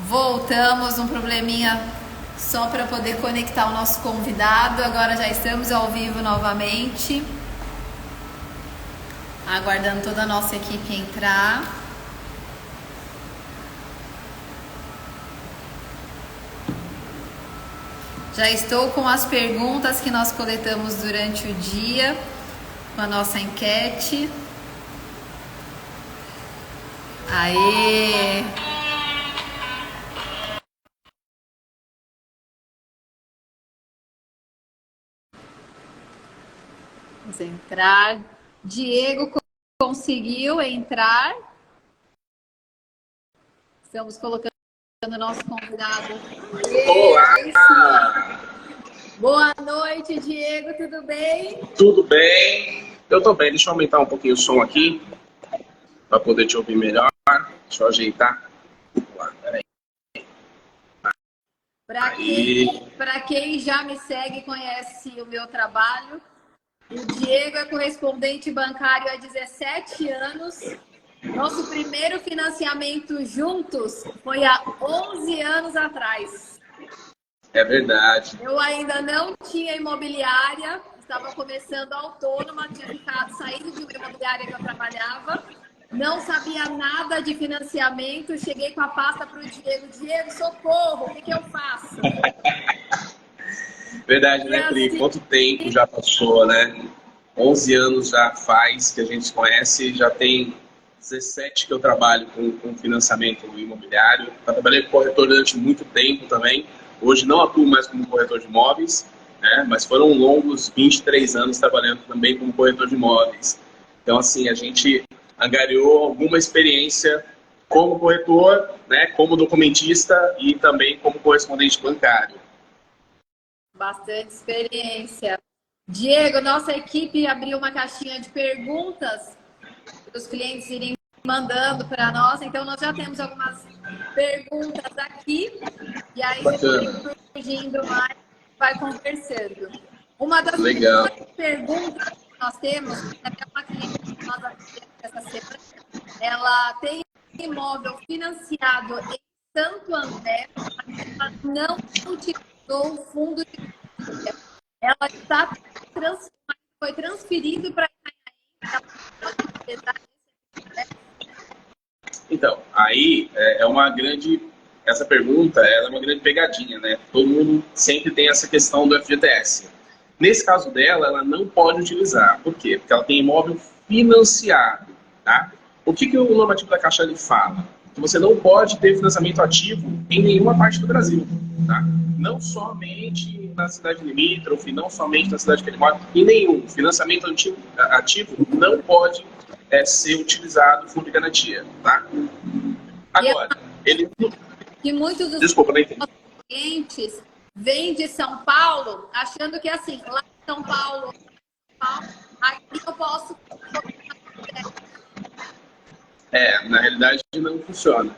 Voltamos, um probleminha só para poder conectar o nosso convidado. Agora já estamos ao vivo novamente. Aguardando toda a nossa equipe entrar. Já estou com as perguntas que nós coletamos durante o dia, com a nossa enquete. Aê! Vamos entrar. Diego conseguiu entrar. Estamos colocando o nosso convidado. Olá! Boa noite, Diego, tudo bem? Tudo bem? Eu tô bem, deixa eu aumentar um pouquinho o som aqui para poder te ouvir melhor. Deixa eu ajeitar. Peraí. Para quem já me segue e conhece o meu trabalho, o Diego é correspondente bancário há 17 anos. Nosso primeiro financiamento juntos foi há 11 anos atrás. É verdade. Eu ainda não tinha imobiliária, estava começando autônoma, tinha saído de uma imobiliária que eu trabalhava, não sabia nada de financiamento, cheguei com a pasta para o Diego. Diego, socorro, o que eu faço? Verdade, né, Pri? Quanto tempo já passou, né? 11 anos já faz que a gente se conhece, já tem 17 que eu trabalho com financiamento imobiliário. Eu trabalhei com corretor durante muito tempo também. Hoje não atuo mais como corretor de imóveis, né? Mas foram longos 23 anos trabalhando também como corretor de imóveis. Então, assim, a gente angariou alguma experiência como corretor, né? Como documentista e também como correspondente bancário. Bastante experiência. Diego, nossa equipe abriu uma caixinha de perguntas para os clientes irem mandando para nós. Então, nós já temos algumas perguntas aqui. E aí, surgindo mais, vai conversando. Uma das perguntas que nós temos, até uma cliente que nós atendemos essa semana, ela tem imóvel financiado em Santo André, mas ela não utilizou o fundo de garantia. Ela está foi transferido para Então, aí é uma grande... Essa pergunta é uma grande pegadinha, né? Todo mundo sempre tem essa questão do FGTS. Nesse caso dela, ela não pode utilizar. Por quê? Porque ela tem imóvel financiado, tá? O que o normativo da Caixa ele fala? Que você não pode ter financiamento ativo em nenhuma parte do Brasil, tá? Não somente na cidade limítrofe, não somente na cidade que ele mora, em nenhum. Financiamento ativo não pode ser utilizado fundo de garantia, tá? Agora, ele... que muitos dos clientes vêm de São Paulo achando que assim, lá em São Paulo, aqui eu posso... na realidade não funciona.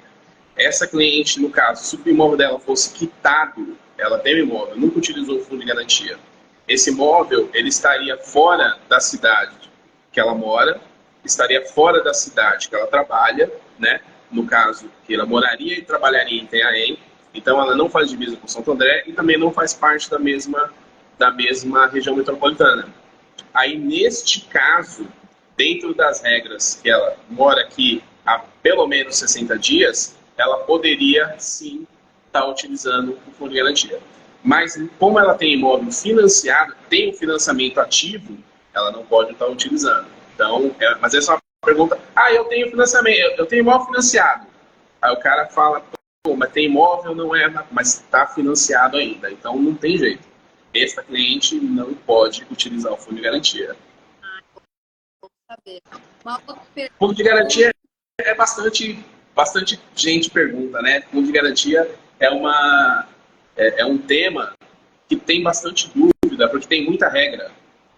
Essa cliente, no caso, se o imóvel dela fosse quitado, ela tem um imóvel, nunca utilizou o fundo de garantia. Esse imóvel, ele estaria fora da cidade que ela mora, estaria fora da cidade que ela trabalha, né? No caso, que ela moraria e trabalharia em Itanhaém, então ela não faz divisa com Santo André e também não faz parte da mesma região metropolitana. Aí, neste caso, dentro das regras que ela mora aqui há pelo menos 60 dias, ela poderia, sim, estar utilizando o fundo de garantia. Mas, como ela tem imóvel financiado, tem um financiamento ativo, ela não pode estar utilizando. Então, mas essa é uma pergunta, eu tenho financiamento, eu tenho imóvel financiado. Aí o cara fala, mas tem imóvel, não é, mas está financiado ainda, então não tem jeito. Esta cliente não pode utilizar o fundo de garantia. Fundo de garantia é bastante gente pergunta, né? Fundo de garantia é um tema que tem bastante dúvida, porque tem muita regra,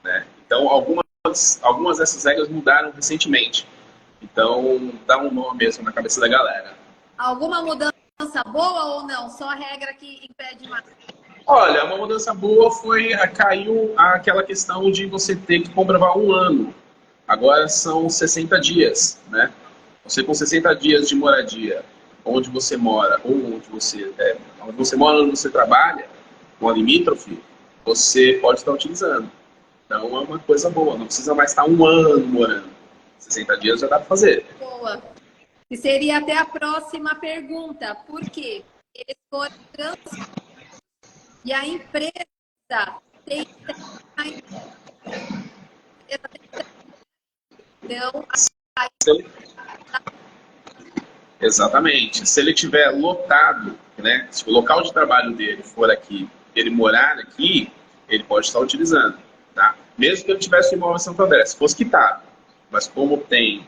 né? Então, algumas dessas regras mudaram recentemente. Então, dá um nó mesmo na cabeça da galera. Alguma mudança boa ou não? Só a regra que impede mais? Olha, uma mudança boa caiu aquela questão de você ter que comprovar 1 ano. Agora são 60 dias, né? Você com 60 dias de moradia onde você mora ou onde você mora ou onde você trabalha, com a limítrofe, você pode estar utilizando. Então é uma coisa boa, não precisa mais estar um ano morando. 60 dias já dá para fazer. Boa. E seria até a próxima pergunta. Por quê? Eles foram transferidos e a empresa tem então, exatamente. Se ele tiver lotado, né? Se o local de trabalho dele for aqui, ele morar aqui, ele pode estar utilizando, tá? Mesmo que ele tivesse o imóvel em Santo André, se fosse quitado. Mas como tem,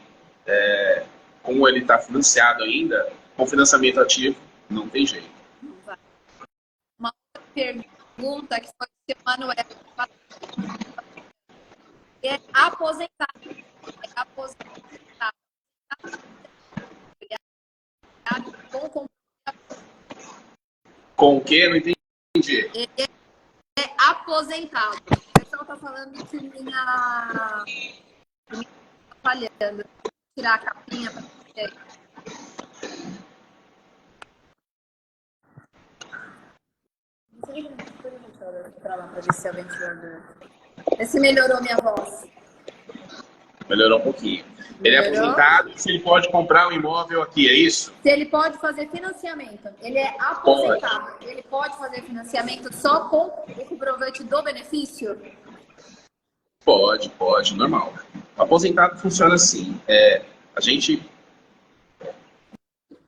como ele está financiado ainda, com financiamento ativo, não tem jeito. uma outra pergunta que foi do seu Manuel. É aposentado. É aposentado. Com o quê? Não entendi. Ele é aposentado. O pessoal está falando que minha tá falhando. Vou tirar a capinha para você. Para ver se é o ventilador. Vê se melhorou minha voz. Melhorou um pouquinho. Ele é aposentado e se ele pode comprar um imóvel aqui, é isso? Se ele pode fazer financiamento. Ele é aposentado. Pode. Ele pode fazer financiamento só com o comprovante do benefício? Pode, normal. O aposentado funciona assim. A gente...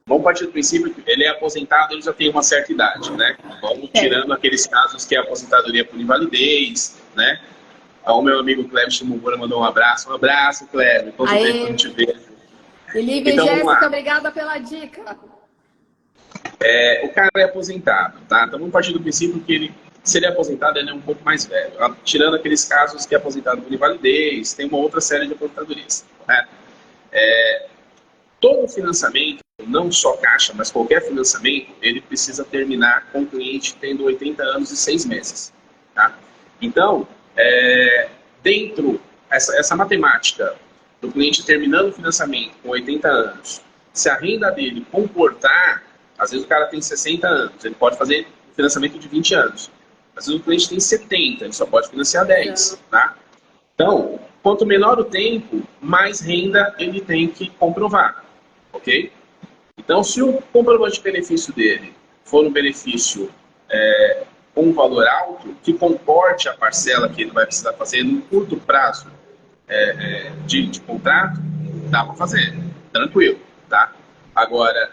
Vamos partir do princípio que ele é aposentado, ele já tem uma certa idade, né? Vamos tirando aqueles casos que é aposentadoria por invalidez, né? O meu amigo Cleber Shimomura mandou um abraço. Um abraço, Cleber. Quanto tempo que eu não te vejo. E Lívia e Jéssica, obrigada pela dica. O cara é aposentado, tá? Então vamos partir do princípio que ele, se ele é aposentado, ele é um pouco mais velho. Tirando aqueles casos que é aposentado por invalidez, tem uma outra série de aposentadorias, correto? Todo financiamento, não só Caixa, mas qualquer financiamento, ele precisa terminar com o cliente tendo 80 anos e 6 meses, tá? Então, dentro essa matemática do cliente terminando o financiamento com 80 anos, se a renda dele comportar, às vezes o cara tem 60 anos, ele pode fazer financiamento de 20 anos. Às vezes o cliente tem 70, ele só pode financiar 10, tá? Então, quanto menor o tempo, mais renda ele tem que comprovar, ok? Então, se o comprovante de benefício dele for um benefício com um valor alto, que comporte a parcela que ele vai precisar fazer num curto prazo de contrato, dá para fazer, tranquilo, tá? Agora,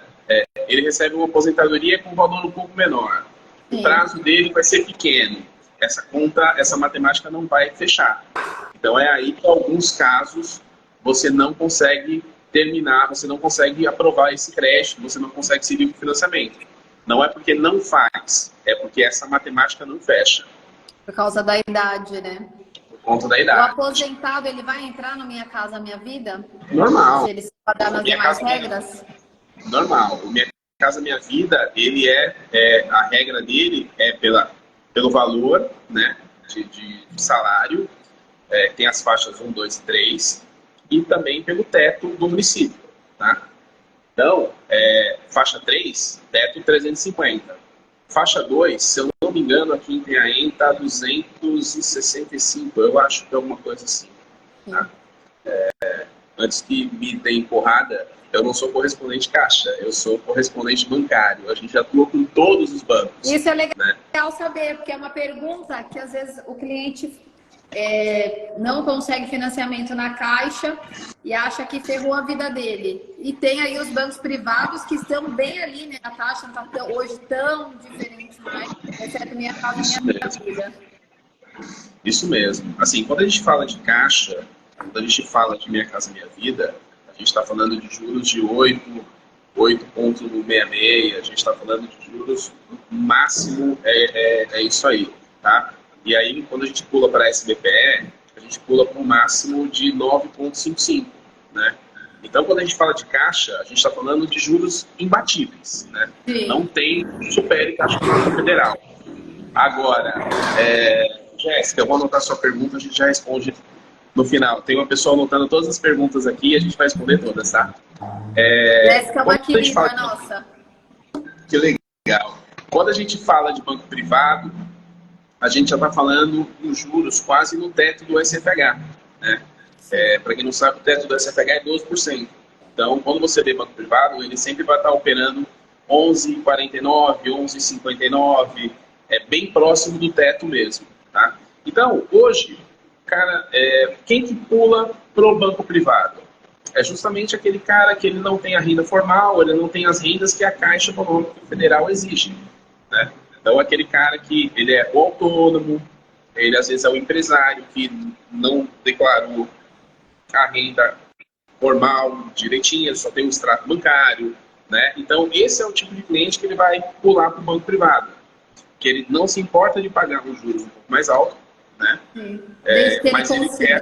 ele recebe uma aposentadoria com um valor um pouco menor. O prazo dele vai ser pequeno. Essa conta, essa matemática não vai fechar. Então, é aí que, em alguns casos, você não consegue terminar, você não consegue aprovar esse crédito, você não consegue seguir o financiamento. Não é porque não faz, é porque essa matemática não fecha. Por causa da idade, né? Por conta da idade. O aposentado, ele vai entrar no Minha Casa Minha Vida? Normal. Se ele se pagar nas demais regras? Normal. O Minha Casa Minha Vida, ele a regra dele é pelo valor, né, de salário, tem as faixas 1, 2 e 3, e também pelo teto do município, tá? Então, faixa 3, teto 350. Faixa 2, se eu não me engano, aqui em Itanhaém está 265, eu acho que é alguma coisa assim. Tá? Antes que me deem porrada, eu não sou correspondente caixa, eu sou correspondente bancário. A gente atua com todos os bancos. Isso é legal, né? Saber, porque é uma pergunta que às vezes o cliente não consegue financiamento na Caixa e acha que ferrou a vida dele. E tem aí os bancos privados que estão bem ali, né? A taxa não está hoje tão diferente, né? Exceto Minha Casa Minha Vida. Isso mesmo. Assim, quando a gente fala de Caixa, quando a gente fala de Minha Casa Minha Vida, a gente está falando de juros de 8,66, a gente está falando de juros máximo, isso aí, tá? E aí, quando a gente pula para SBPE, a gente pula para um máximo de 9,55, né? Então, quando a gente fala de Caixa, a gente está falando de juros imbatíveis, né? Sim. Não tem supere Caixa Econômica Federal. Agora, Jéssica, eu vou anotar sua pergunta, a gente já responde no final. Tem uma pessoa anotando todas as perguntas aqui e a gente vai responder todas, tá? Jéssica é uma querida nossa. Que legal. Quando a gente fala de banco privado, a gente já está falando em juros quase no teto do SFH, né? Para quem não sabe, o teto do SFH é 12%. Então, quando você vê banco privado, ele sempre vai estar operando 11,49, 11,59, bem próximo do teto mesmo, tá? Então, hoje, cara, quem que pula pro banco privado? É justamente aquele cara que ele não tem a renda formal, ele não tem as rendas que a Caixa Econômica Federal exige, né? Então, aquele cara que ele é o autônomo, ele às vezes é o empresário que não declarou a renda formal direitinho, ele só tem um extrato bancário, né? Então, esse é o tipo de cliente que ele vai pular para o banco privado, que ele não se importa de pagar os juros um pouco mais alto, né? Desde que ele mas ele consiga.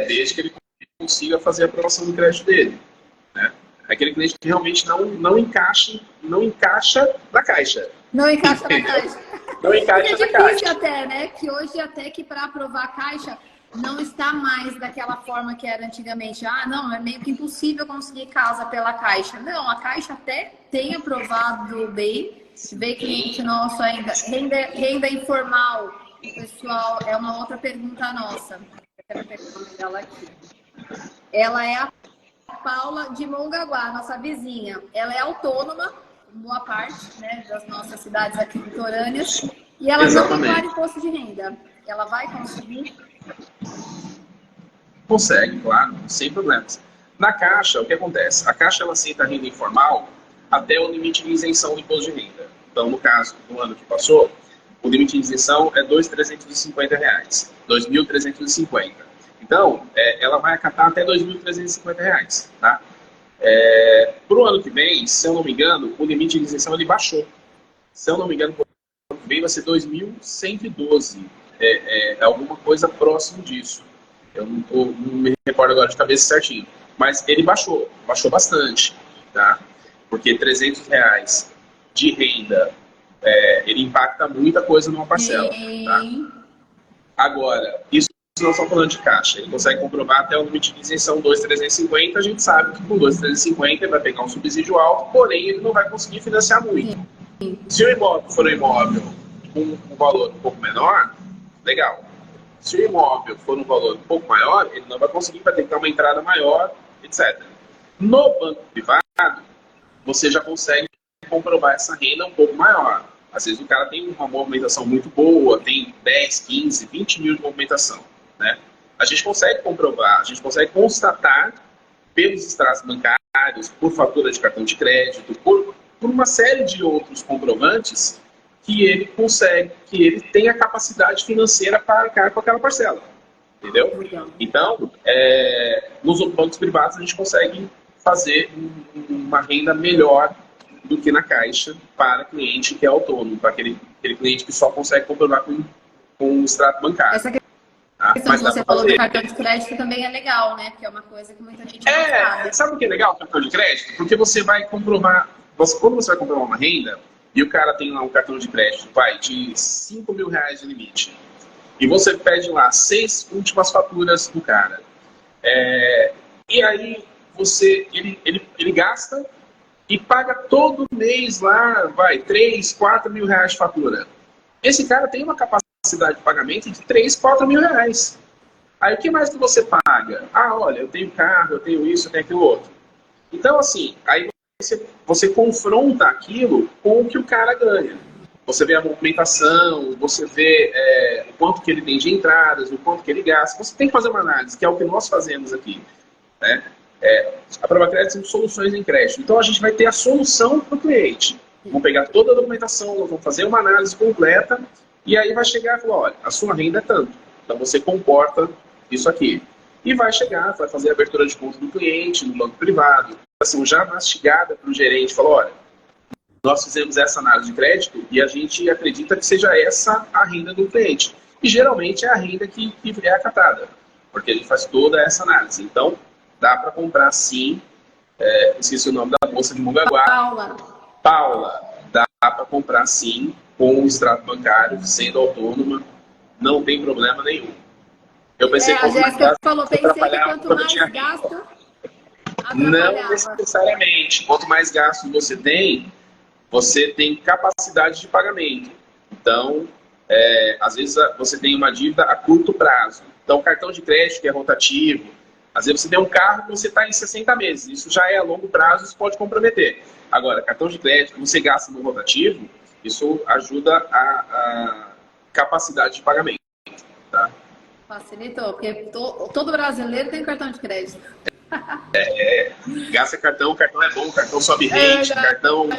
desde que ele consiga fazer a aprovação do crédito dele, né? Aquele cliente que realmente não encaixa na caixa. Não encaixa na caixa. Não encaixa Porque é na caixa. difícil até, né? Que hoje até que para aprovar a caixa não está mais daquela forma que era antigamente. Ah, não, é meio que impossível conseguir casa pela caixa. Não, a caixa até tem aprovado bem. Vê cliente nosso ainda. Renda informal, pessoal, é uma outra pergunta nossa. Eu quero pegar o nome dela aqui. Ela é a Paula de Mongaguá, nossa vizinha. Ela é autônoma, boa parte, né, das nossas cidades aqui litorâneas, e ela não declara imposto de renda. Ela vai conseguir? Consegue, claro, sem problemas. Na Caixa, o que acontece? A Caixa ela aceita a renda informal até o limite de isenção do imposto de renda. Então, no caso do ano que passou, o limite de isenção é R$ 2.350, R$ 2.350. Então, ela vai acatar até R$ 2.350, tá? Para o ano que vem, se eu não me engano, o limite de isenção ele baixou. Se eu não me engano, para o ano que vem vai ser 2.112. Alguma coisa próximo disso. Eu não me recordo agora de cabeça certinho. Mas ele baixou bastante, tá? Porque R$300 de renda, ele impacta muita coisa numa parcela, tá? Agora, isso nós estamos falando de Caixa. Ele consegue comprovar até o limite de isenção 2.350. A gente sabe que com 2.350 ele vai pegar um subsídio alto, porém ele não vai conseguir financiar muito. Se o imóvel for um imóvel com um valor um pouco menor, legal. Se o imóvel for um valor um pouco maior, ele não vai conseguir, vai ter que ter uma entrada maior, etc. No banco privado, você já consegue comprovar essa renda um pouco maior. Às vezes o cara tem uma movimentação muito boa, tem 10, 15, 20 mil de movimentação, né? A gente consegue comprovar, a gente consegue constatar pelos extratos bancários, por fatura de cartão de crédito, por uma série de outros comprovantes que ele consegue, que ele tem a capacidade financeira para arcar com aquela parcela, entendeu? Então, nos bancos privados a gente consegue fazer uma renda melhor do que na Caixa para cliente que é autônomo, para aquele cliente que só consegue comprovar com o extrato bancário. Essa questão que você falou do cartão de crédito também é legal, né? Porque é uma coisa que muita gente não sabe. Sabe o que é legal o cartão de crédito? Porque você vai comprovar, quando você vai comprovar uma renda, e o cara tem lá um cartão de crédito, de R$5.000 de limite, e você pede lá 6 últimas faturas do cara, e aí ele gasta e paga todo mês lá, 3, 4 mil reais de fatura. Esse cara tem uma capacidade de pagamento de 3, 4 mil reais. Aí o que mais que você paga? Ah, olha, eu tenho carro, eu tenho isso, eu tenho aquilo outro. Então, assim, aí você confronta aquilo com o que o cara ganha. Você vê a movimentação, você vê o quanto que ele tem de entradas, o quanto que ele gasta. Você tem que fazer uma análise, que é o que nós fazemos aqui, né? A Provacred são soluções em crédito. Então, a gente vai ter a solução para o cliente. Vamos pegar toda a documentação, nós vamos fazer uma análise completa, e aí vai chegar e falar, olha, a sua renda é tanto. Então, você comporta isso aqui. E vai chegar, vai fazer a abertura de conta do cliente, no banco privado, assim, já mastigada para o gerente, falou, olha, nós fizemos essa análise de crédito e a gente acredita que seja essa a renda do cliente. E geralmente é a renda que é acatada, porque a gente faz toda essa análise. Então, dá para comprar sim, esqueci o nome da moça de Mongaguá. Paula, dá para comprar sim, com o extrato bancário, sendo autônoma, não tem problema nenhum. Eu pensei a Jéssica falou, pensei que quanto mais gasto, não necessariamente. Quanto mais gasto você tem, você tem capacidade de pagamento. Então, às vezes você tem uma dívida a curto prazo. Então, cartão de crédito que é rotativo, às vezes você tem um carro que você está em 60 meses. Isso já é a longo prazo, isso pode comprometer. Agora, cartão de crédito que você gasta no rotativo, isso ajuda a capacidade de pagamento. Tá? Facilitou, porque todo brasileiro tem cartão de crédito. Gasta cartão é bom, cartão sobe rente, cartão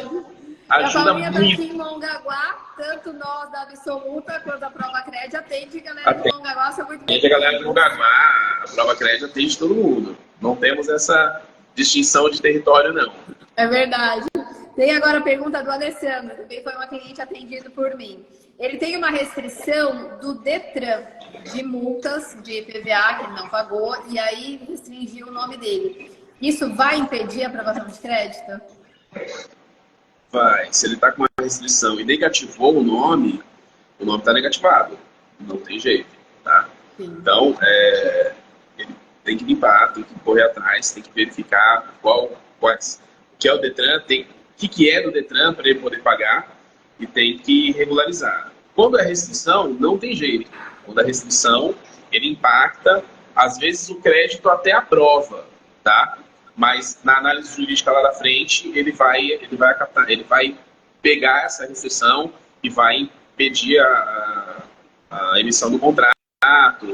ajuda muito. Aqui em Mongaguá, tanto nós da Absoluta quanto a Prova Crédito atende a galera de Mongaguá, são muito bem. Atende a galera de Mongaguá, a Prova Crédito atende todo mundo. Não temos essa distinção de território, não. É verdade. Tem agora a pergunta do Alessandro, também foi uma cliente atendida por mim. Ele tem uma restrição do Detran de multas de IPVA que ele não pagou e aí restringiu o nome dele. Isso vai impedir a aprovação de crédito? Vai. Se ele está com uma restrição e negativou o nome está negativado. Não tem jeito, tá? Sim. Então, ele tem que limpar, tem que correr atrás, tem que verificar o que é o Detran, o que é do Detran para ele poder pagar e tem que regularizar. Quando é restrição, não tem jeito. Quando é restrição, ele impacta, às vezes o crédito até aprova, tá? Mas na análise jurídica lá da frente, ele vai pegar essa restrição e vai impedir a emissão do contrato,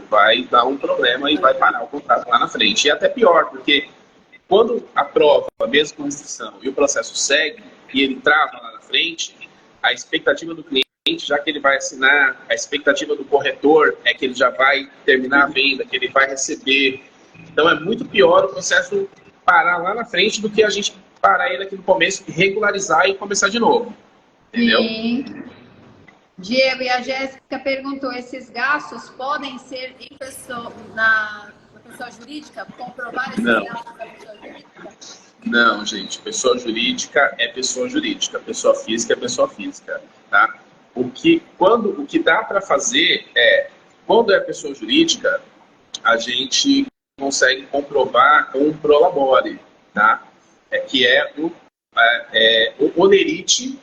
vai dar um problema e vai parar o contrato lá na frente. E até pior, porque quando aprova, mesmo com restrição, e o processo segue, e ele trava lá na frente, a expectativa do cliente, já que ele vai assinar, a expectativa do corretor é que ele já vai terminar a venda, que ele vai receber. Então é muito pior o processo parar lá na frente do que a gente parar ele aqui no começo, regularizar e começar de novo. Entendeu? Sim. Diego, e a Jéssica perguntou, esses gastos podem ser em pessoa, na pessoa jurídica? Comprovar esses gastos da pessoa jurídica? Não, gente. Pessoa jurídica é pessoa jurídica. Pessoa física é pessoa física. Tá? O que dá para fazer quando é pessoa jurídica, a gente consegue comprovar com um prolabore, tá? Que é o onerite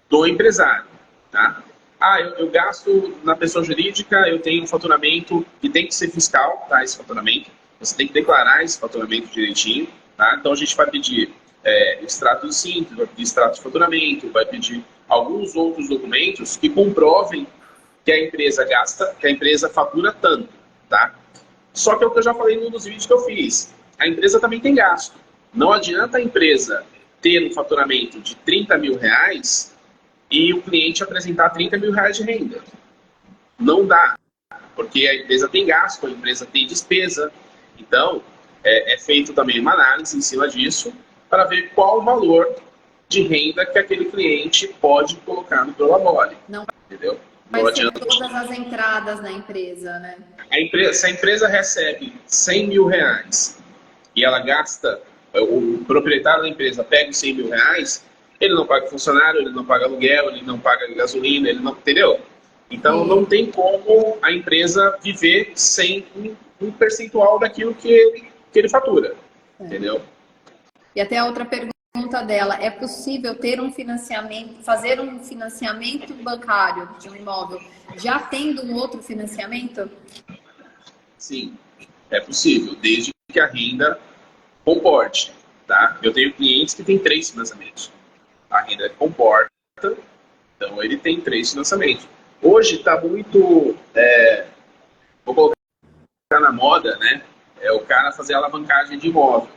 do empresário, tá? Eu gasto na pessoa jurídica, eu tenho um faturamento que tem que ser fiscal, tá? Esse faturamento, você tem que declarar esse faturamento direitinho, tá? Então a gente vai pedir extrato de simples, vai pedir extrato de faturamento, vai pedir alguns outros documentos que comprovem que a empresa gasta, que a empresa fatura tanto, tá? Só que é o que eu já falei num dos vídeos que eu fiz. A empresa também tem gasto. Não adianta a empresa ter um faturamento de 30 mil reais e o cliente apresentar 30 mil reais de renda. Não dá. Porque a empresa tem gasto, a empresa tem despesa. Então, é feito também uma análise em cima disso para ver qual o valor de renda que aquele cliente pode colocar no prolabore. Não. Entendeu? Vai ser todas as entradas na empresa, né? Se a empresa recebe 100 mil reais e ela gasta, o proprietário da empresa pega os 100 mil reais, ele não paga funcionário, ele não paga aluguel, ele não paga gasolina, ele não, entendeu? Então não tem como a empresa viver sem um percentual daquilo que ele fatura, entendeu? E até a outra pergunta dela, é possível ter um financiamento, fazer um financiamento bancário de um imóvel, já tendo um outro financiamento? Sim, é possível, desde que a renda comporte, tá? Eu tenho clientes que têm 3 financiamentos. A renda comporta, então ele tem 3 financiamentos. Hoje está muito, vou colocar na moda, né? É o cara fazer alavancagem de imóvel.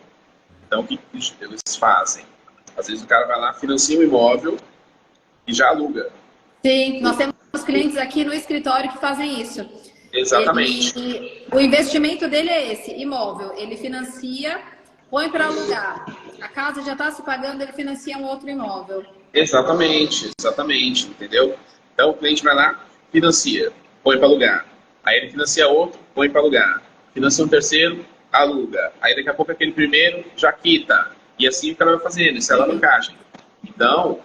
Então, o que eles fazem? Às vezes o cara vai lá, financia um imóvel e já aluga. Sim, nós temos clientes aqui no escritório que fazem isso. Exatamente. O investimento dele é esse, imóvel. Ele financia, põe para alugar. A casa já está se pagando, ele financia um outro imóvel. Exatamente, entendeu? Então, o cliente vai lá, financia, põe para alugar. Aí ele financia outro, põe para alugar. Financia um terceiro, aluga. Aí daqui a pouco aquele primeiro já quita. E assim o cara vai fazendo, isso é alavancagem. Então,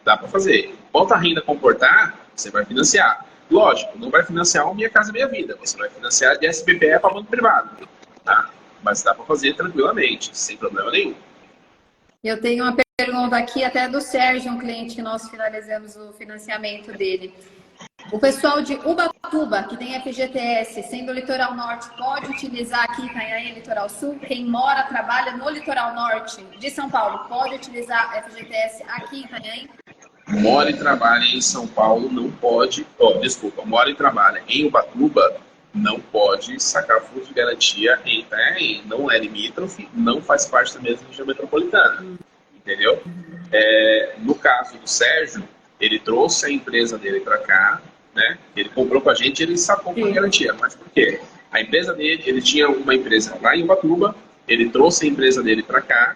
dá para fazer. Enquanto a renda comportar, você vai financiar. Lógico, não vai financiar o Minha Casa Minha Vida. Você vai financiar de SBPE para banco privado. Tá? Mas dá para fazer tranquilamente, sem problema nenhum. Eu tenho uma pergunta aqui até do Sérgio, um cliente que nós finalizamos o financiamento dele. O pessoal de Ubatuba, que tem FGTS, sendo litoral norte, pode utilizar aqui Itanhaém, litoral sul? Quem mora, trabalha no litoral norte de São Paulo, pode utilizar FGTS aqui em Itanhaém? Mora e trabalha em São Paulo, não pode... desculpa, mora e trabalha em Ubatuba, não pode sacar fundo de garantia em Itanhaém. Não é limítrofe, não faz parte da mesma região metropolitana. Entendeu? No caso do Sérgio, ele trouxe a empresa dele para cá, né? Ele comprou com a gente e ele sacou com garantia. Mas por quê? A empresa dele, ele tinha uma empresa lá em Ubatuba, ele trouxe a empresa dele para cá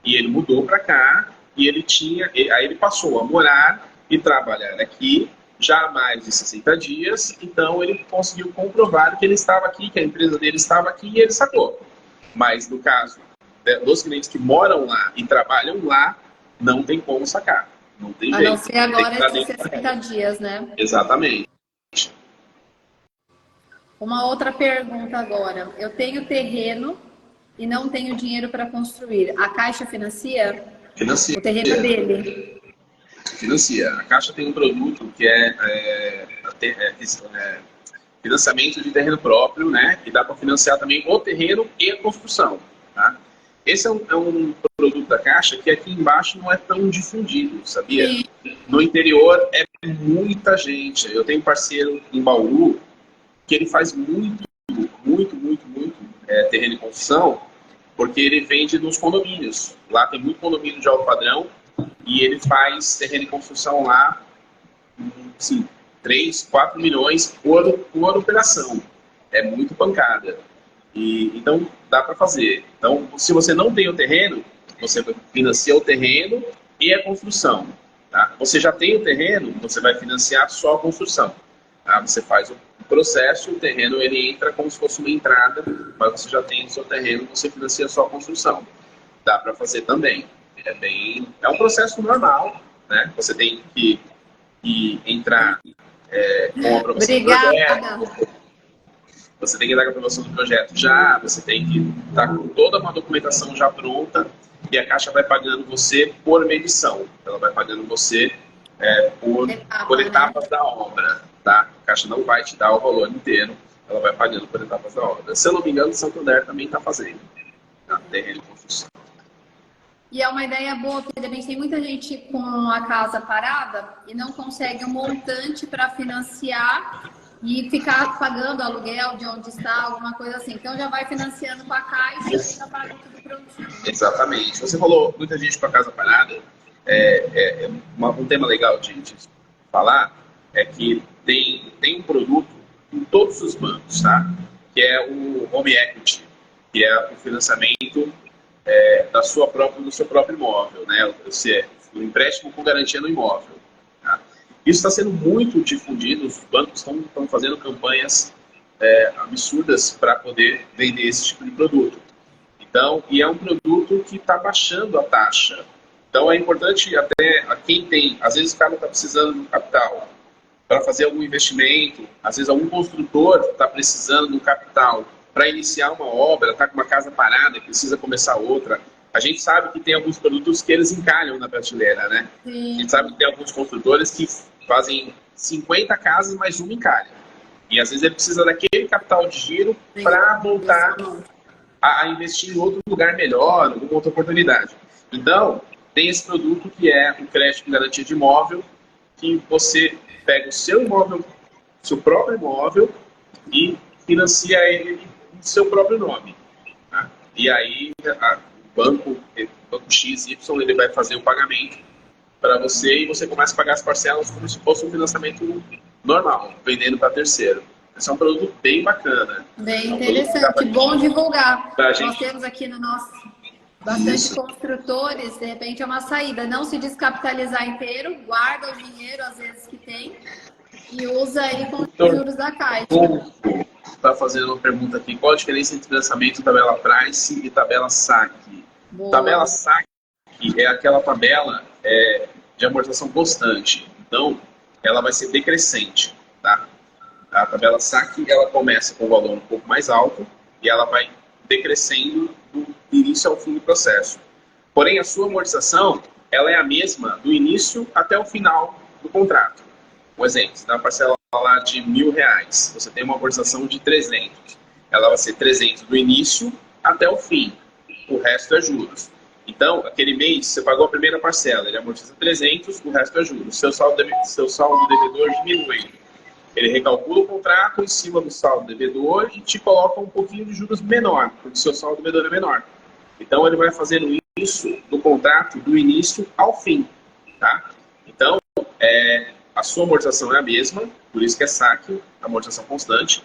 e ele mudou para cá e aí ele passou a morar e trabalhar aqui já há mais de 60 dias, então ele conseguiu comprovar que ele estava aqui, que a empresa dele estava aqui e ele sacou. Mas no caso dos clientes que moram lá e trabalham lá, não tem como sacar. Não tem jeito. A não ser agora esses 60 dias, né? Exatamente. Uma outra pergunta agora. Eu tenho terreno e não tenho dinheiro para construir. A Caixa financia? Financia. O terreno dele? Financia. A Caixa tem um produto que financiamento de terreno próprio, né? Que dá para financiar também o terreno e a construção, tá? Esse é um produto da Caixa que aqui embaixo não é tão difundido, sabia? Sim. No interior é muita gente. Eu tenho um parceiro em Bauru que ele faz muito terreno de construção, porque ele vende nos condomínios. Lá tem muito condomínio de alto padrão e ele faz terreno de construção lá, assim, 3, 4 milhões por operação. É muito pancada. Então, dá para fazer. Então, se você não tem o terreno, você financia o terreno e a construção. Tá? Você já tem o terreno, você vai financiar só a construção. Tá? Você faz o processo, o terreno ele entra como se fosse uma entrada, mas você já tem o seu terreno, você financia só a construção. Dá para fazer também. É um processo normal, né? Você tem que entrar com a aprovação do projeto. Você tem que dar a aprovação do projeto já, você tem que estar com toda uma documentação já pronta e a Caixa vai pagando você por medição. Ela vai pagando você por etapas da obra, tá? A Caixa não vai te dar o valor inteiro, ela vai pagando por etapas da obra. Se eu não me engano, o Santander também está fazendo, tá? Terreno de construção. E é uma ideia boa, porque também tem muita gente com a casa parada e não consegue um montante para financiar e ficar pagando aluguel de onde está, alguma coisa assim. Então já vai financiando com a Caixa e já paga tudo prontinho. Exatamente. Você falou muita gente com a casa parada. Um tema legal de falar é que tem um produto em todos os bancos, tá? Que é o Home Equity, que é o financiamento do seu próprio imóvel, né? O empréstimo com garantia no imóvel. Tá? Isso está sendo muito difundido, os bancos estão fazendo campanhas absurdas para poder vender esse tipo de produto. Então, e é um produto que está baixando a taxa. Então é importante até a quem tem, às vezes o cara está precisando de um capital para fazer algum investimento, às vezes algum construtor está precisando de um capital para iniciar uma obra, está com uma casa parada e precisa começar outra. A gente sabe que tem alguns produtos que eles encalham na prateleira, né? Sim. A gente sabe que tem alguns construtores que fazem 50 casas, mais uma encalha. E às vezes ele precisa daquele capital de giro para voltar a investir em outro lugar melhor, alguma outra oportunidade. Então, tem esse produto que é o crédito de garantia de imóvel, que você pega o seu imóvel, seu próprio imóvel, e financia ele em seu próprio nome. Tá? E aí, o banco XY, ele vai fazer o pagamento para você e você começa a pagar as parcelas como se fosse um financiamento normal, vendendo para terceiro. Esse é um produto bem bacana. Bem interessante, bom divulgar. Nós temos aqui no nosso bastante construtores, de repente é uma saída. Não se descapitalizar inteiro, guarda o dinheiro, às vezes, que tem, e usa ele com os juros da Caixa. Está fazendo uma pergunta aqui. Qual a diferença entre financiamento tabela price e tabela saque? Boa. Tabela saque é aquela tabela de amortização constante. Então, ela vai ser decrescente, tá? A tabela saque, ela começa com um valor um pouco mais alto e ela vai decrescendo do início ao fim do processo. Porém, a sua amortização, ela é a mesma do início até o final do contrato. Um exemplo, você dá uma parcela lá de R$1.000, você tem uma amortização de 300. Ela vai ser 300 do início até o fim. O resto é juros. Então, aquele mês, você pagou a primeira parcela, ele amortiza 300, o resto é juros. Seu saldo devedor diminui. Ele recalcula o contrato em cima do saldo devedor e te coloca um pouquinho de juros menor, porque seu saldo devedor é menor. Então, ele vai fazendo isso no contrato do início ao fim. Tá? Então, a sua amortização é a mesma, por isso que é saque, amortização constante.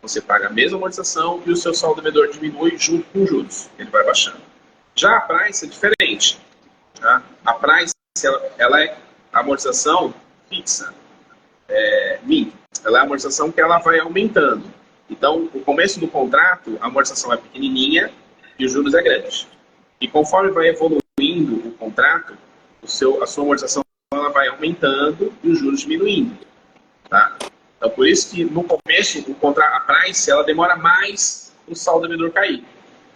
Você paga a mesma amortização e o seu saldo devedor diminui junto com os juros. Ele vai baixando. Já a price é diferente. Tá? A price, ela é a amortização fixa. MIN. Ela é a amortização que ela vai aumentando. Então, no começo do contrato, a amortização é pequenininha e os juros é grande. E conforme vai evoluindo o contrato, a sua amortização ela vai aumentando e os juros diminuindo. Tá? Então, por isso que no começo, a price, ela demora mais para o saldo devedor cair.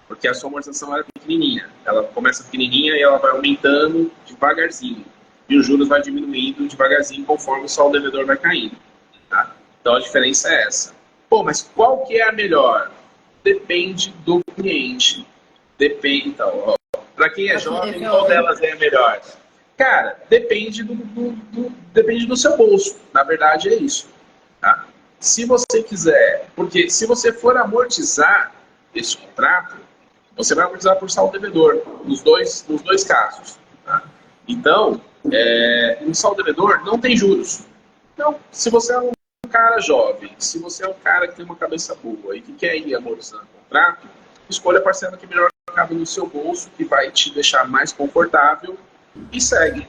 Porque a sua amortização era pequenininha. Ela começa pequenininha e ela vai aumentando devagarzinho. E os juros vai diminuindo devagarzinho conforme o saldo devedor vai caindo. Tá? Então, a diferença é essa. Pô, mas qual que é a melhor? Depende do cliente. Depende, então. Para quem é jovem, qual delas é a melhor? Cara, depende depende do seu bolso. Na verdade, é isso. Tá? Se você quiser, porque se você for amortizar esse contrato, você vai amortizar por saldo devedor, nos dois casos. Tá? Então, no saldo devedor não tem juros. Então, se você é um cara jovem, se você é um cara que tem uma cabeça boa e que quer ir amortizando o contrato, escolha a parcela que melhor cabe no seu bolso, que vai te deixar mais confortável e segue.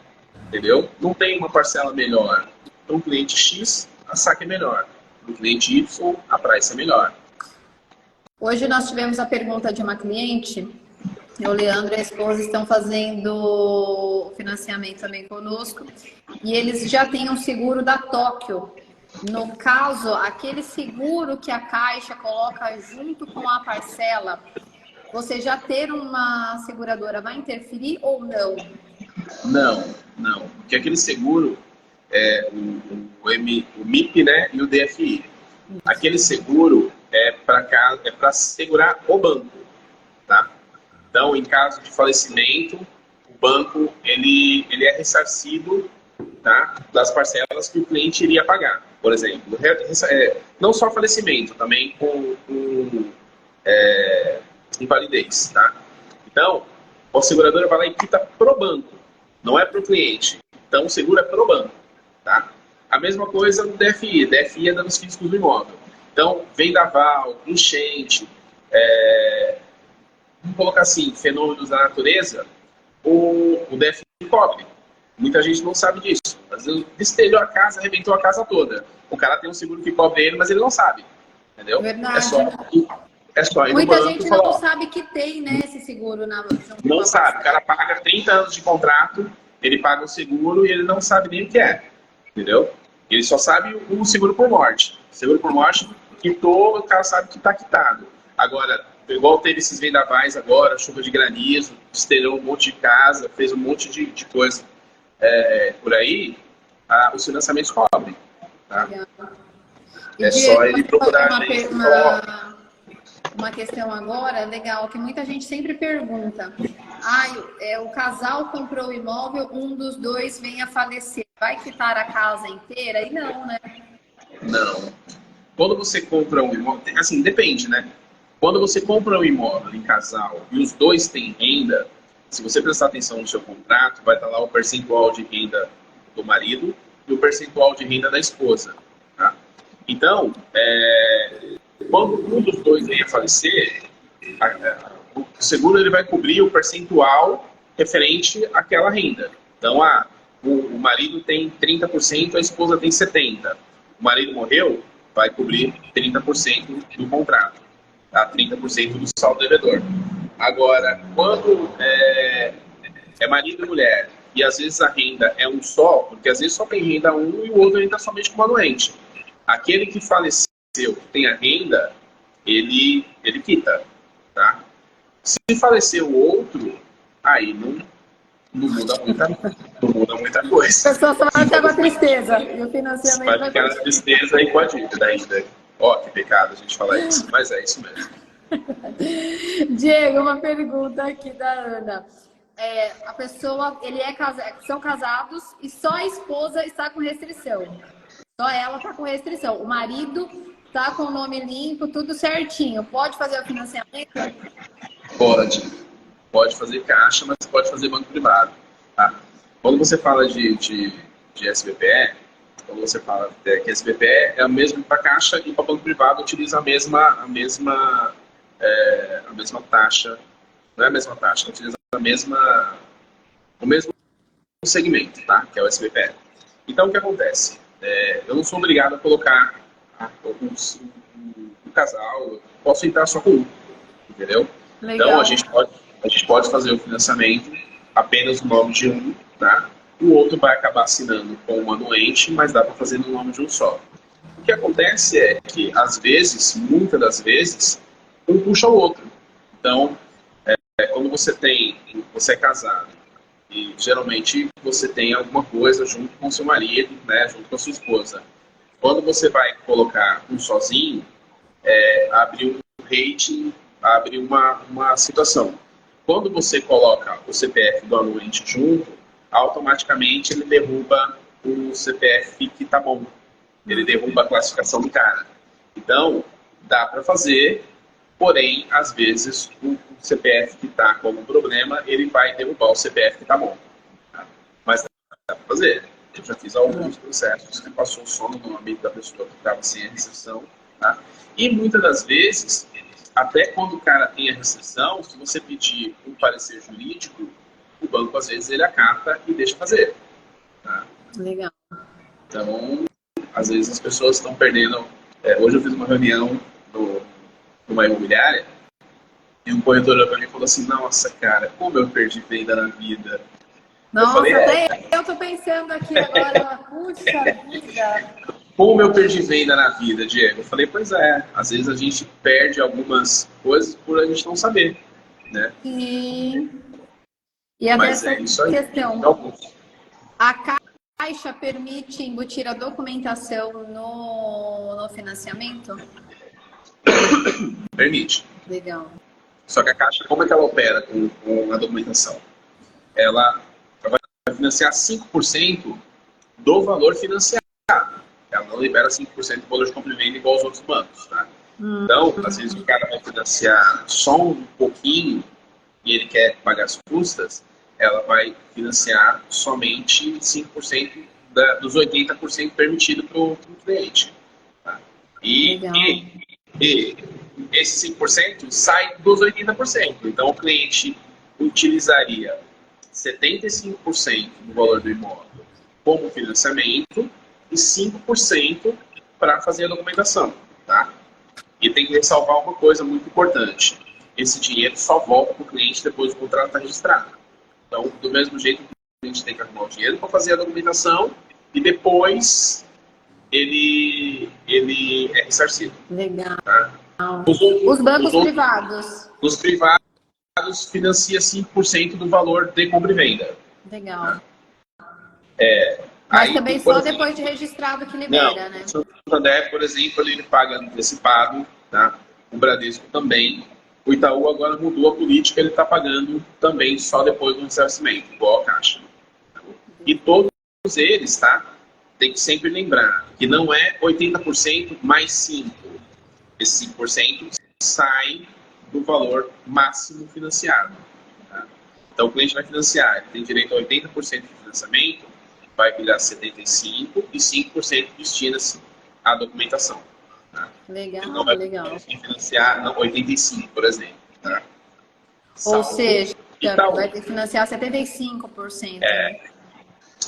Entendeu? Não tem uma parcela melhor. Para um cliente X, a saque é melhor. Para o cliente Y, a price é melhor. Hoje nós tivemos a pergunta de uma cliente, o Leandro e a esposa estão fazendo financiamento também conosco, e eles já têm um seguro da Tóquio. No caso, aquele seguro que a Caixa coloca junto com a parcela, você já ter uma seguradora vai interferir ou não? Não. Porque aquele seguro é o MIP, né, e o DFI. Aquele seguro é para segurar o banco, tá? Então, em caso de falecimento, o banco ele é ressarcido, tá, das parcelas que o cliente iria pagar. Por exemplo, não só falecimento, também com invalidez, tá? Então, a seguradora vai lá e quita pro banco, não é pro cliente. Então, o seguro é pro banco, tá? A mesma coisa no DFI. DFI é danos físicos do imóvel. Então, vendaval, enchente, vamos colocar assim, fenômenos da natureza, o DFI cobre. Muita gente não sabe disso. Às vezes destelhou a casa, arrebentou a casa toda. O cara tem um seguro que cobre ele, mas ele não sabe. Entendeu? Verdade. É só ir Muita no banco gente e falar, não sabe que tem, né, esse seguro na não sabe. O cara paga 30 anos de contrato, ele paga o seguro e ele não sabe nem o que é. Entendeu? Ele só sabe o seguro por morte. Seguro por morte, quitou, o cara sabe que está quitado. Agora, igual teve esses vendavais agora, chuva de granizo, estelhou um monte de casa, fez um monte de coisa por aí, os financiamentos cobrem. Tá? É só ele procurar a gente. Uma questão agora, legal, que muita gente sempre pergunta. O casal comprou o imóvel, um dos dois vem a falecer. Vai quitar a casa inteira? E não, né? Não. Quando você compra um imóvel, assim, depende, né? Quando você compra um imóvel em casal e os dois têm renda, se você prestar atenção no seu contrato, vai estar lá o percentual de renda do marido e o percentual de renda da esposa. Tá? Então, quando um dos dois vem a falecer, o seguro ele vai cobrir o percentual referente àquela renda. Então, o marido tem 30%, a esposa tem 70%. O marido morreu, vai cobrir 30% do contrato, tá? 30% do saldo devedor. Agora, quando é marido e mulher, e às vezes a renda é um só, porque às vezes só tem renda um e o outro ainda somente como anuente. Aquele que faleceu, que tem a renda, ele quita, tá? Se falecer o outro, aí não muda muita coisa. A pessoa só vai ficar com a tristeza e o Vai financiamento vai ficar na tristeza e com a dívida ainda. Ó, que pecado a gente falar isso, mas é isso mesmo. Diego, uma pergunta aqui da Ana. A pessoa, são casados e só a esposa está com restrição. Só ela está com restrição. O marido está com o nome limpo, tudo certinho. Pode fazer o financiamento? Pode fazer caixa, mas pode fazer banco privado. Tá? Quando você fala de SBPE, quando você fala que SBPE é o mesmo para caixa e para banco privado utiliza a mesma taxa. Não é a mesma taxa, utiliza o mesmo segmento, tá? Que é o SBPE. Então, o que acontece? Eu não sou obrigado a colocar o casal, eu posso entrar só com um, entendeu? Legal. Então, a gente pode fazer o financiamento apenas no nome de um, tá? O outro vai acabar assinando com uma anuente, mas dá para fazer no nome de um só. O que acontece é que, às vezes, muitas das vezes, um puxa o outro. Então, quando você é casado, e geralmente você tem alguma coisa junto com o seu marido, né, junto com a sua esposa. Quando você vai colocar um sozinho, abre um rating, abre uma situação. Quando você coloca o CPF do anuente junto, automaticamente ele derruba o CPF que tá bom. Ele derruba a classificação do cara. Então, dá para fazer, porém, às vezes, o CPF que está com algum problema, ele vai derrubar o CPF que está bom. Tá? Mas dá para fazer. Eu já fiz alguns processos que passou só no nome da pessoa que estava sem a restrição. Tá? E muitas das vezes, até quando o cara tem a restrição, se você pedir um parecer jurídico, o banco, às vezes, ele acata e deixa fazer. Tá? Legal. Então, às vezes as pessoas estão perdendo... hoje eu fiz uma reunião numa imobiliária e um corretor olhou para mim e falou assim: nossa, cara, como eu perdi venda na vida. Nossa, eu falei, até eu tô pensando aqui agora, puxa vida. Como eu perdi venda na vida, Diego? Eu falei, pois é, às vezes a gente perde algumas coisas por a gente não saber, né? Sim. E até Mas essa é isso aí. questão, Então, a Caixa permite embutir a documentação no financiamento? permite. Legal. Só que a Caixa, como é que ela opera com a documentação? Ela vai financiar 5% do valor financiado. Ela não libera 5% do valor de compra e venda igual aos outros bancos, tá? Então, às vezes o cara vai financiar só um pouquinho e ele quer pagar as custas, ela vai financiar somente 5% dos 80% permitido para o cliente. Tá? E esse 5% sai dos 80%. Então, o cliente utilizaria 75% do valor do imóvel como financiamento e 5% para fazer a documentação. Tá? E tem que ressalvar uma coisa muito importante. Esse dinheiro só volta para o cliente depois do contrato estar registrado. Então, do mesmo jeito, o cliente tem que arrumar o dinheiro para fazer a documentação e depois ele é ressarcido. Legal. Tá? Os bancos privados. Os privados financiam 5% do valor de compra e venda. Legal. Mas aí, também só depois de registrado que libera, né? O Santander, por exemplo, ele paga antecipado, tá? O Bradesco também. O Itaú agora mudou a política, ele está pagando também só depois do ressarcimento, igual a Caixa. E todos eles, tá? Tem que sempre lembrar que não é 80% mais 5%. Esse 5% sai do valor máximo financiado. Tá? Então, o cliente vai financiar, ele tem direito a 80% de financiamento, vai virar 75% e 5% destina-se à documentação. Tá? Legal, ele não vai legal. financiar 85%, por exemplo. Tá? Ou seja, Itaú. Vai ter que financiar 75%.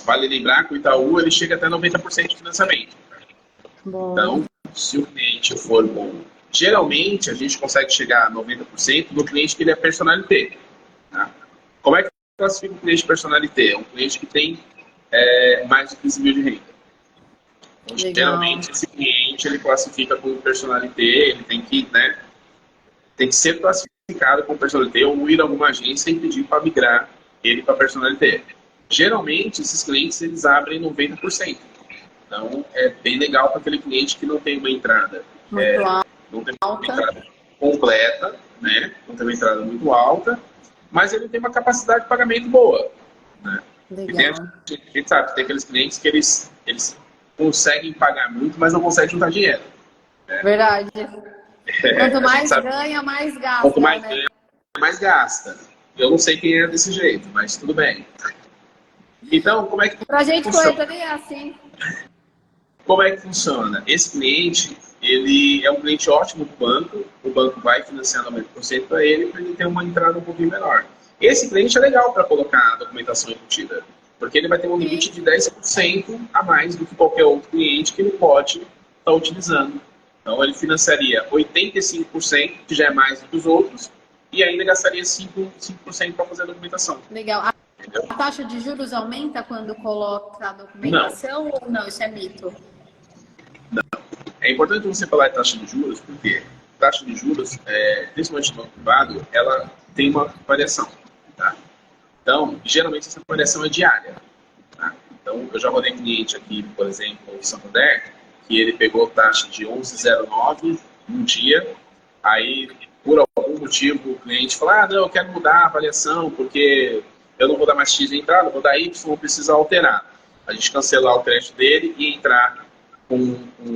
Vale lembrar que o Itaú ele chega até 90% de financiamento. Bom. Então, se o cliente for bom, geralmente a gente consegue chegar a 90% no cliente que ele é personalité. Tá? Como é que classifica o cliente personalité? É um cliente que tem mais de 15 mil de renda. Então, geralmente, esse cliente ele classifica como personalité, ele tem que ser classificado cara com personalité ou ir a alguma agência e pedir para migrar ele para personalité. Geralmente, esses clientes eles abrem 90%. Então, é bem legal para aquele cliente que não tem uma entrada, não tem uma entrada completa, né? Não tem uma entrada muito alta, mas ele tem uma capacidade de pagamento boa. Né? E tem, a gente sabe que tem aqueles clientes que eles conseguem pagar muito, mas não conseguem juntar dinheiro. Né? Verdade. Quanto mais ganha, mais gasta. Quanto mais ganha, mais gasta. Eu não sei quem é desse jeito, mas tudo bem. Então, como é que pra gente correr também é assim. Como é que funciona? Esse cliente, ele é um cliente ótimo do banco, o banco vai financiando 90% para ele ter uma entrada um pouquinho menor. Esse cliente é legal para colocar a documentação embutida, porque ele vai ter um limite de 10% a mais do que qualquer outro cliente que ele pode estar utilizando. Então, ele financiaria 85%, que já é mais do que os outros, e ainda gastaria 5% para fazer a documentação. Legal. A taxa de juros aumenta quando coloca a documentação ou não? Isso é mito? Não. É importante você falar de taxa de juros, porque taxa de juros, principalmente no banco privado, ela tem uma variação. Tá? Então, geralmente essa variação é diária. Tá? Então, eu já rodei cliente aqui, por exemplo, em Santander, que ele pegou taxa de 11,09 um dia, aí, por algum motivo, o cliente falou, não, eu quero mudar a avaliação, porque eu não vou dar mais X de entrada, vou dar Y, vou precisar alterar. A gente cancelar o crédito dele e entrar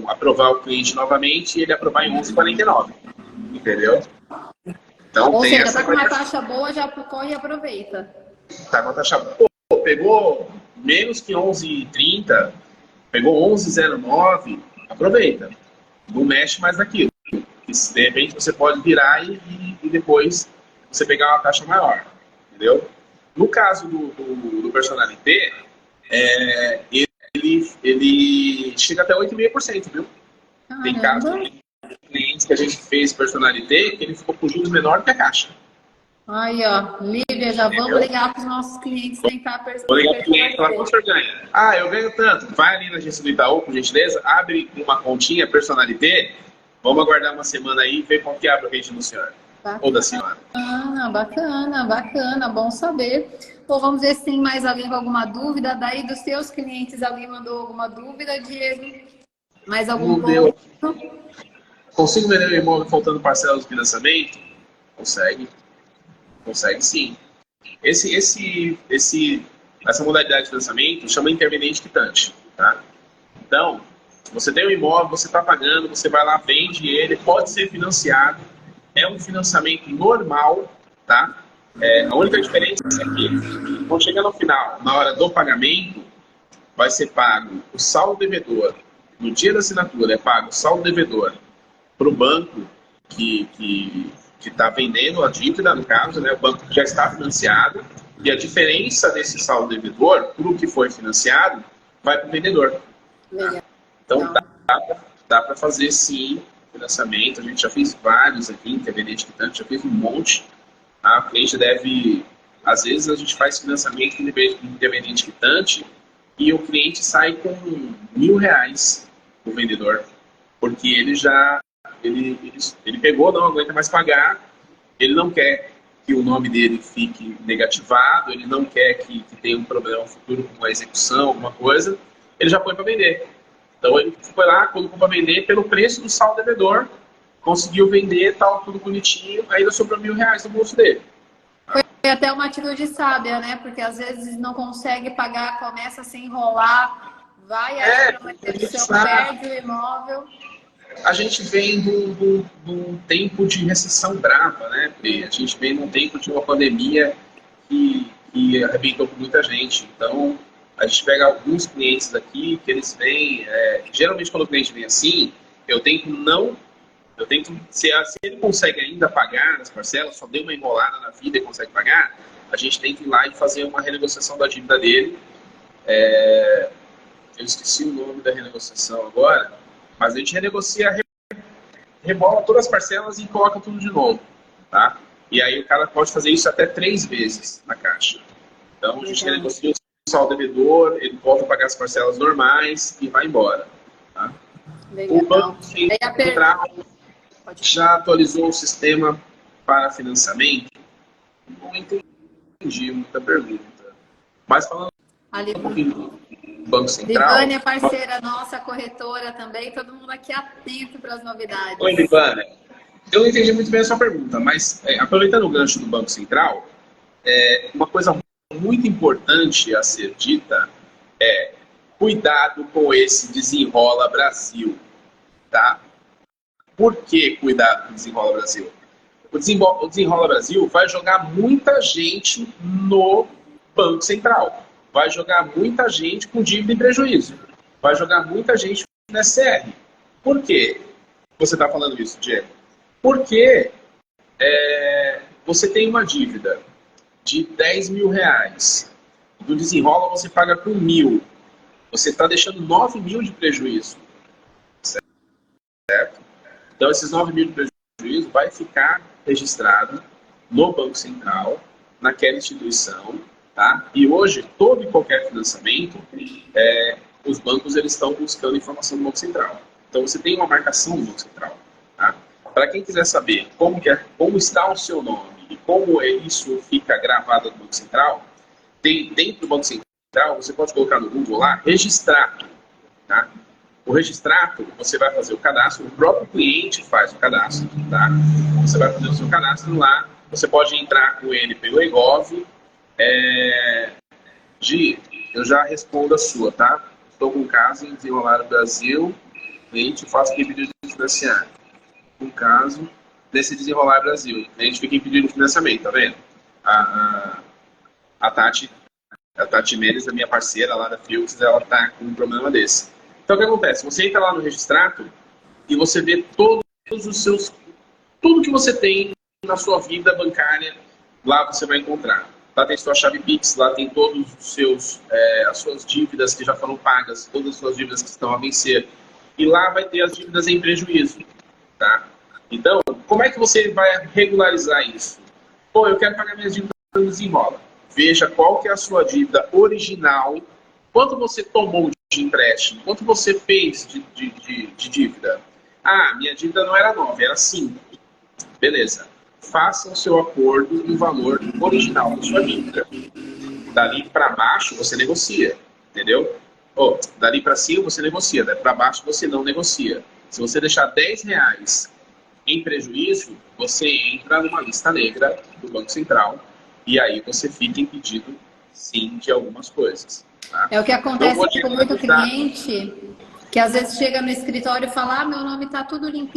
aprovar o cliente novamente e ele aprovar em 11,49. Entendeu? Então, ou tem seja, essa tá com uma taxa boa, já corre e aproveita. Tá com a taxa boa. Pegou menos que 11,30, pegou 11,09, aproveita. Não mexe mais naquilo. De repente você pode virar e depois você pegar uma taxa maior. Entendeu? No caso do personalité, ele chega até 8,5%, viu? Caramba. Tem casos de clientes que a gente fez personalité que ele ficou com juros menor que a Caixa. Aí, ó, Lívia, já vamos ligar para os nossos clientes tentar perceber. Vou ligar para o cliente e falar, quanto o senhor ganha? Eu ganho tanto. Vai ali na agência do Itaú, por gentileza, abre uma continha personalité, vamos aguardar uma semana aí e ver qual que abre o rate do senhor. Bacana, ou da senhora. Bacana, bom saber. Bom, vamos ver se tem mais alguém com alguma dúvida. Daí, dos seus clientes, alguém mandou alguma dúvida, Diego? Mais algum ponto? Consigo vender o imóvel faltando parcelas de financiamento? Consegue sim. Essa modalidade de financiamento chama interveniente quitante. Tá? Então, você tem um imóvel, você está pagando, você vai lá, vende ele, pode ser financiado. É um financiamento normal, tá? A única diferença é que, quando chegar no final, na hora do pagamento, vai ser pago o saldo devedor. No dia da assinatura, é pago o saldo devedor para o banco que está vendendo a dívida, no caso, né? O banco já está financiado, e a diferença desse saldo devedor para o que foi financiado vai para o vendedor. Legal. Então, dá para fazer, sim, financiamento. A gente já fez vários aqui, interveniente quitante, já fez um monte. Tá? O cliente deve... Às vezes, a gente faz financiamento com interveniente quitante e o cliente sai com R$1.000, o vendedor, porque ele já... Ele pegou, não aguenta mais pagar, ele não quer que o nome dele fique negativado, ele não quer que tenha um problema futuro com a execução, alguma coisa, ele já põe para vender. Então ele foi lá, colocou para vender pelo preço do saldo devedor, conseguiu vender, tal, tudo bonitinho, ainda sobrou R$1.000 no bolso dele. Foi até uma atitude sábia, né? Porque às vezes não consegue pagar, começa a se enrolar, vai aí para uma execução, perde o imóvel. A gente vem de um tempo de recessão brava, né, Pri? A gente vem de um tempo de uma pandemia que arrebentou com muita gente. Então, a gente pega alguns clientes aqui que eles vêm... geralmente, quando o cliente vem assim, se ele consegue ainda pagar as parcelas, só deu uma enrolada na vida e consegue pagar, a gente tem que ir lá e fazer uma renegociação da dívida dele. Eu esqueci o nome da renegociação agora, mas a gente renegocia, rebola todas as parcelas e coloca tudo de novo, tá? E aí o cara pode fazer isso até 3 vezes na Caixa. Então a gente renegocia o saldo devedor, ele volta a pagar as parcelas normais e vai embora, tá? O Banco Central já atualizou o sistema para financiamento? Não entendi muita pergunta. Mas falando um pouquinho do Banco Central... Livânia é parceira nossa, corretora também, todo mundo aqui atento para as novidades. Oi, Livânia. Eu não entendi muito bem a sua pergunta, mas aproveitando o gancho do Banco Central, uma coisa muito importante a ser dita é cuidado com esse Desenrola Brasil, tá? Por que cuidado com o Desenrola Brasil? O Desenrola Brasil vai jogar muita gente no Banco Central, vai jogar muita gente com dívida e prejuízo, vai jogar muita gente no SR. Por quê você está falando isso, Diego? Porque você tem uma dívida de 10 mil reais, do Desenrola você paga com 1.000, você está deixando 9 mil de prejuízo, certo? Então esses 9 mil de prejuízo vai ficar registrado no Banco Central, naquela instituição, tá? E hoje, todo e qualquer financiamento, os bancos eles estão buscando informação do Banco Central. Então você tem uma marcação do Banco Central, tá? Para quem quiser saber como está o seu nome e como isso fica gravado no Banco Central, tem dentro do Banco Central, você pode colocar no Google lá, registrato, tá? O registrato, você vai fazer o cadastro, o próprio cliente faz o cadastro, tá? Você vai fazer o seu cadastro lá, você pode entrar com ele pelo eGov. Eu já respondo a sua, tá? Estou com um caso em Desenrolar Brasil, cliente, faço pedido de financiar. Um caso desse Desenrolar Brasil, a gente fica em pedido de financiamento, tá vendo? A Tati Mendes, a minha parceira lá da Filks, ela tá com um problema desse. Então o que acontece? Você entra lá no registrato e você vê tudo que você tem na sua vida bancária, lá você vai encontrar. Lá tem sua chave Pix, lá tem todos as suas dívidas que já foram pagas, todas as suas dívidas que estão a vencer. E lá vai ter as dívidas em prejuízo, tá? Então, como é que você vai regularizar isso? Pô, eu quero pagar minhas dívidas no Desenrola. Veja qual que é a sua dívida original, quanto você tomou de empréstimo, quanto você fez de dívida. Ah, minha dívida não era 9, era 5. Beleza. Faça o seu acordo no valor original da sua dívida. Dali para baixo, você negocia, entendeu? Dali para cima, você negocia. Dali para baixo, você não negocia. Se você deixar 10 reais em prejuízo, você entra numa lista negra do Banco Central e aí você fica impedido, sim, de algumas coisas. Tá? É o que acontece com muito cliente, que às vezes chega no escritório e fala, meu nome está tudo limpinho.